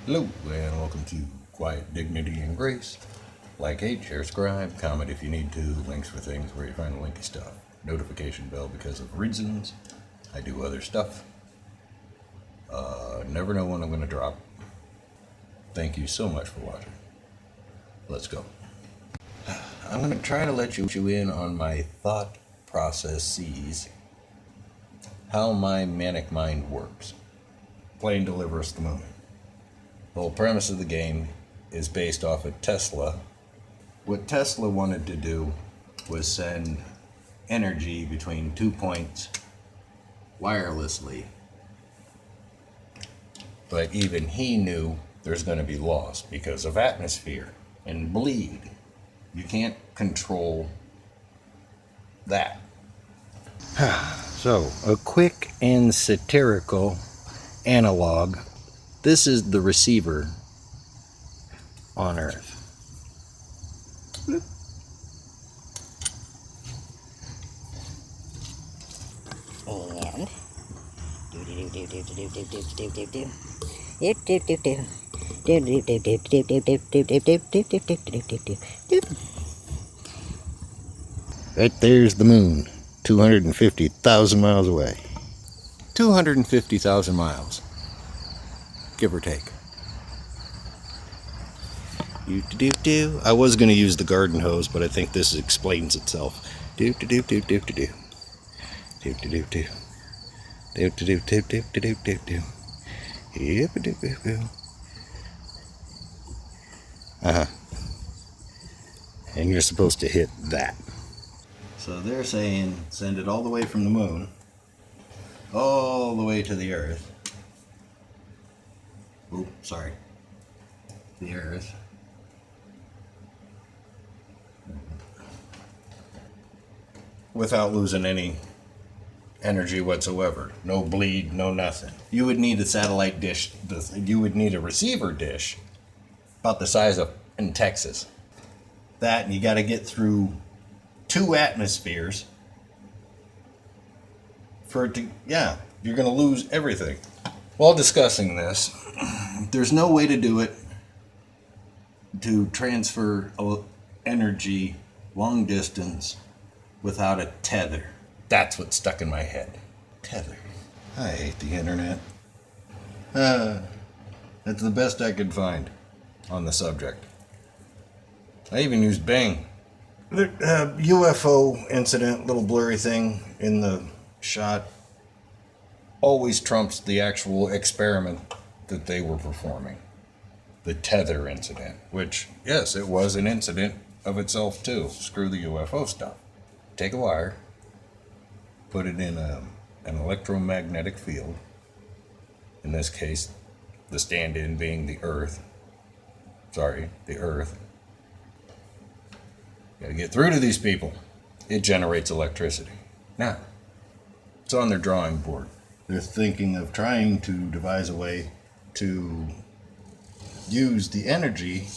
Hello and welcome to Quiet Dignity and Grace. Like, hate, share, scribe, comment if you need to, links for things where you find the linky stuff, notification bell because of reasons. I do other stuff. Never know when I'm going to drop. Thank you so much for watching. Let's go. I'm going to try to let you in on my thought processes, how my manic mind works. Plane delivers the moon. The whole premise of the game is based off of Tesla. What Tesla wanted to do was send energy between 2 points wirelessly. But even he knew there's going to be loss because of atmosphere and bleed. You can't control that. So, a quick and satirical analog. This is the receiver on Earth. Bloop. Right there's the moon, 250,000 miles away. 250,000 miles, give or take. I was going to use the garden hose, but I think this explains itself. And you're supposed to hit that. So they're saying send it all the way from the moon, all the way to the Earth. Oop, sorry. The Earth. Without losing any energy whatsoever. No bleed, no nothing. You would need a satellite dish. You would need a receiver dish about the size of in Texas. That, and you got to get through 2 atmospheres for it to, yeah, you're going to lose everything. While discussing this, there's no way to do it to transfer energy long distance without a tether. That's what's stuck in my head. Tether. I hate the internet. That's the best I could find on the subject. I even used Bing. The UFO incident, little blurry thing in the shot, always trumps the actual experiment that they were performing. The Tether Incident, which, yes, it was an incident of itself too. Screw the UFO stuff. Take a wire, put it in an electromagnetic field, in this case, the stand-in being the Earth. The Earth. Got to get through to these people. It generates electricity. Now, it's on their drawing board. They're thinking of trying to devise a way to use the energy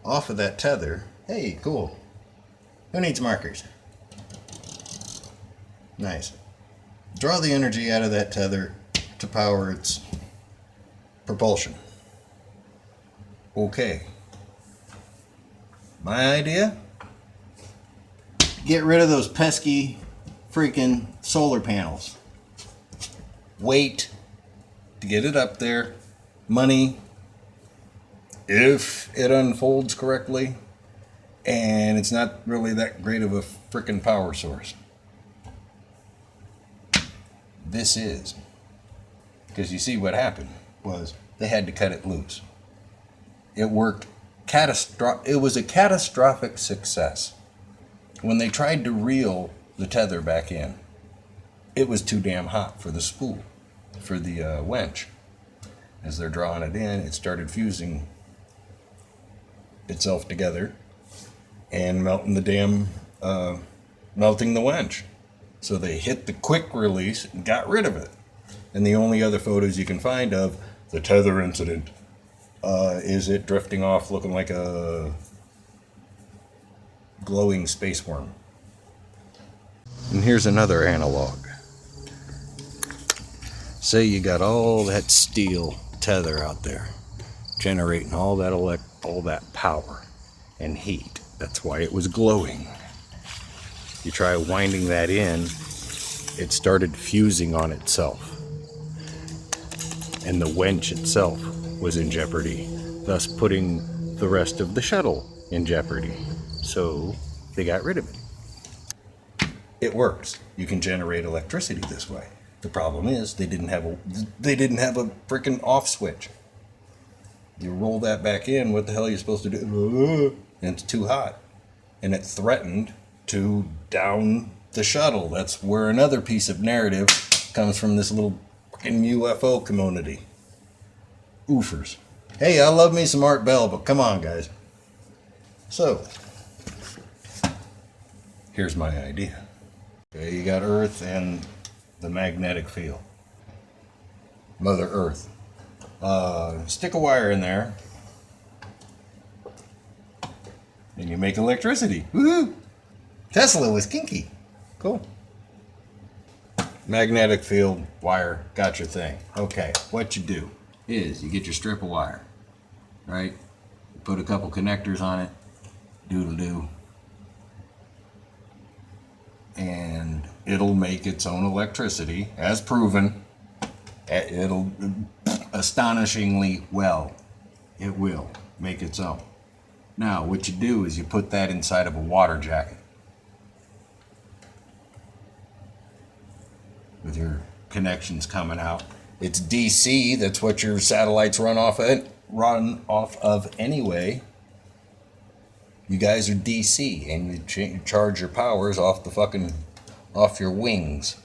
off of that tether. Hey, cool. Who needs markers? Nice. Draw the energy out of that tether to power its propulsion. Okay. My idea? Get rid of those pesky freaking solar panels. Wait to get it up there. Money, if it unfolds correctly, and it's not really that great of a freaking power source. This is. Because you see what happened was they had to cut it loose. It worked. It was a catastrophic success. When they tried to reel the tether back in, it was too damn hot for the spool, for the winch. As they're drawing it in, it started fusing itself together and melting the winch. So they hit the quick release and got rid of it. And the only other photos you can find of the Tether Incident is it drifting off looking like a glowing space worm. And here's another analog. Say you got all that steel tether out there. generating all that power and heat. That's why it was glowing. You try winding that in, it started fusing on itself. And the winch itself was in jeopardy, thus putting the rest of the shuttle in jeopardy. So they got rid of it. It works. You can generate electricity this way. The problem is they didn't have a freaking off switch. You roll that back in, what the hell are you supposed to do? And it's too hot. And it threatened to down the shuttle. That's where another piece of narrative comes from, this little fucking UFO community. Oofers. Hey, I love me some Art Bell, but come on, guys. So, here's my idea. Okay, you got Earth and the magnetic field. Mother Earth. Stick a wire in there, and you make electricity. Woohoo! Tesla was kinky. Cool. Magnetic field, wire, got your thing. Okay, what you do is you get your strip of wire, right? You put a couple connectors on it, doodle-doo, and it'll make its own electricity, as proven. It'll astonishingly well. It will make its own. Now, what you do is you put that inside of a water jacket with your connections coming out. It's DC. That's what your satellites run off of anyway. You guys are DC, and you charge your powers off your wings.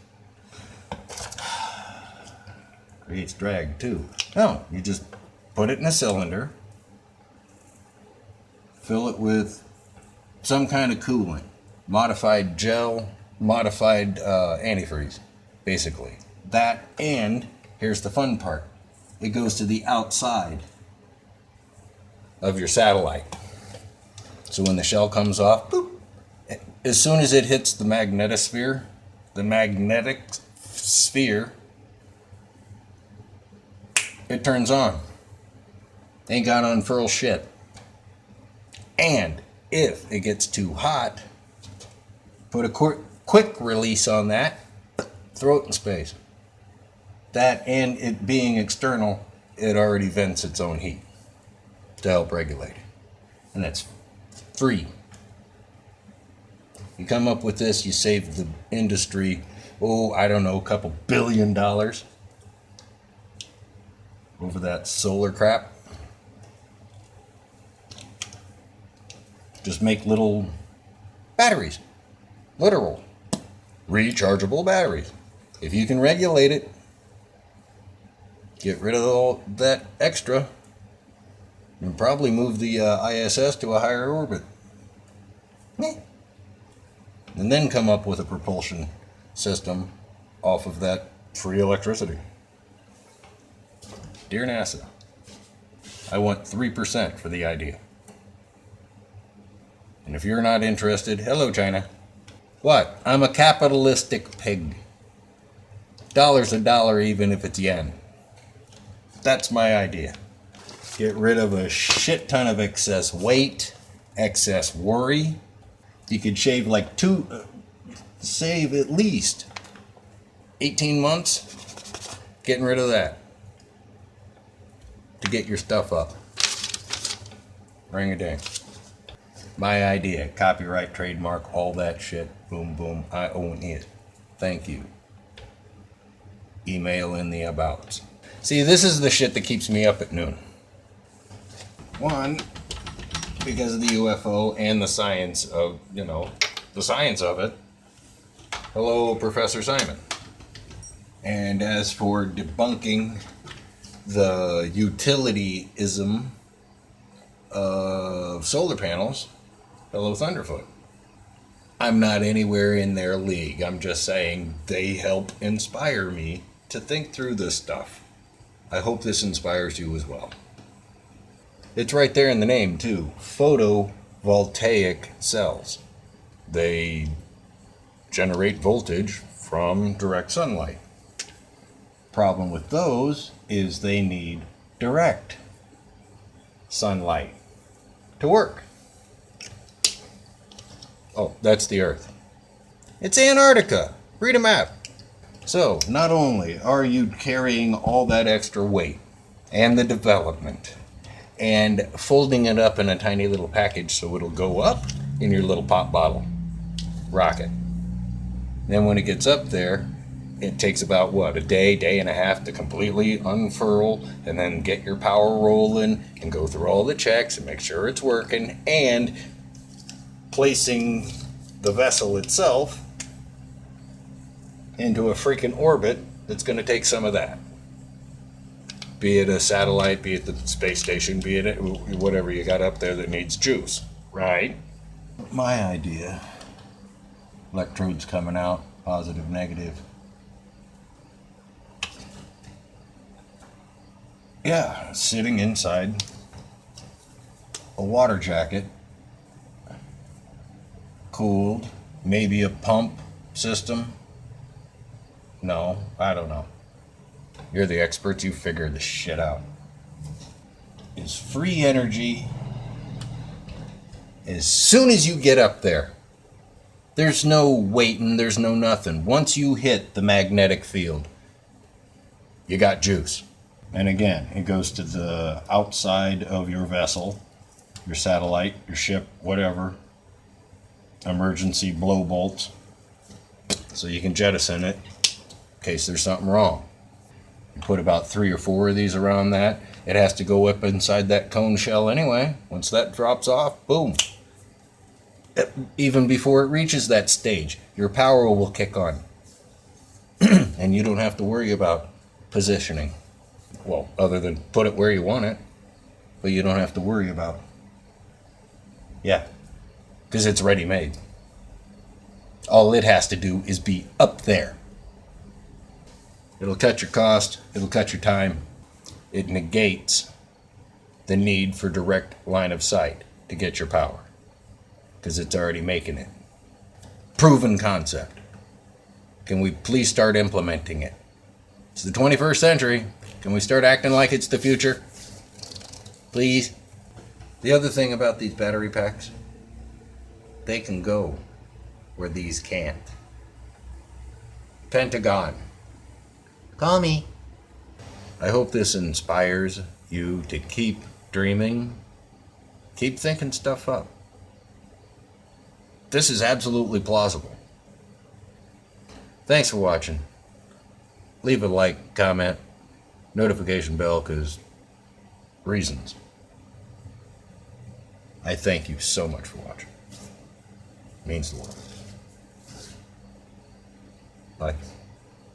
Creates drag too. No, you just put it in a cylinder, fill it with some kind of coolant, modified gel, modified antifreeze, basically. That, and here's the fun part. It goes to the outside of your satellite. So when the shell comes off, boop, as soon as it hits the magnetic sphere, it turns on. Ain't got to unfurl shit. And if it gets too hot, put a quick release on that, throw it in space. That, and it being external, it already vents its own heat to help regulate it. And that's free. You come up with this, you save the industry, a couple $1 billion over that solar crap. Just make little batteries. Literal. Rechargeable batteries. If you can regulate it, get rid of all that extra, and probably move the ISS to a higher orbit. And then come up with a propulsion system off of that free electricity. Dear NASA, I want 3% for the idea. And if you're not interested, hello China. What? I'm a capitalistic pig. Dollar's a dollar even if it's yen. That's my idea. Get rid of a shit ton of excess weight, excess worry. You could save save at least 18 months getting rid of that to get your stuff up. Ring a ding. My idea, copyright, trademark, all that shit. Boom, boom. I own it. Thank you. Email in the abouts. See, this is the shit that keeps me up at noon. One, because of the UFO and the science of, the science of it. Hello, Professor Simon. And as for debunking the utilityism of solar panels, hello, Thunderfoot. I'm not anywhere in their league. I'm just saying they help inspire me to think through this stuff. I hope this inspires you as well. It's right there in the name, too. Photovoltaic cells. They generate voltage from direct sunlight. Problem with those is they need direct sunlight to work. Oh, that's the Earth. It's Antarctica. Read a map. So, not only are you carrying all that extra weight and the development and folding it up in a tiny little package so it'll go up in your little pop bottle rocket. Then when it gets up there, it takes about, what, a day and a half to completely unfurl and then get your power rolling and go through all the checks and make sure it's working, and placing the vessel itself into a freaking orbit that's going to take some of that. Be it a satellite, be it the space station, be it whatever you got up there that needs juice, right? My idea, electrodes coming out, positive, negative. Yeah, sitting inside a water jacket, cooled, maybe a pump system. No, I don't know. You're the experts, you figure this shit out. Is free energy as soon as you get up there. There's no waiting, there's no nothing. Once you hit the magnetic field, you got juice. And again, it goes to the outside of your vessel, your satellite, your ship, whatever. Emergency blow bolts. So you can jettison it in case there's something wrong. You put about 3 or 4 of these around that. It has to go up inside that cone shell anyway. Once that drops off, boom. Even before it reaches that stage, your power will kick on. And you don't have to worry about positioning. Well, other than put it where you want it. But you don't have to worry about it. Yeah. Because it's ready made. All it has to do is be up there. It'll cut your cost. It'll cut your time. It negates the need for direct line of sight to get your power. Because it's already making it. Proven concept. Can we please start implementing it? It's the 21st century. Can we start acting like it's the future? Please. The other thing about these battery packs, they can go where these can't. Pentagon. Call me. I hope this inspires you to keep dreaming. Keep thinking stuff up. This is absolutely plausible. Thanks for watching. Leave a like, comment, notification bell, because reasons. I thank you so much for watching. It means the world. Bye.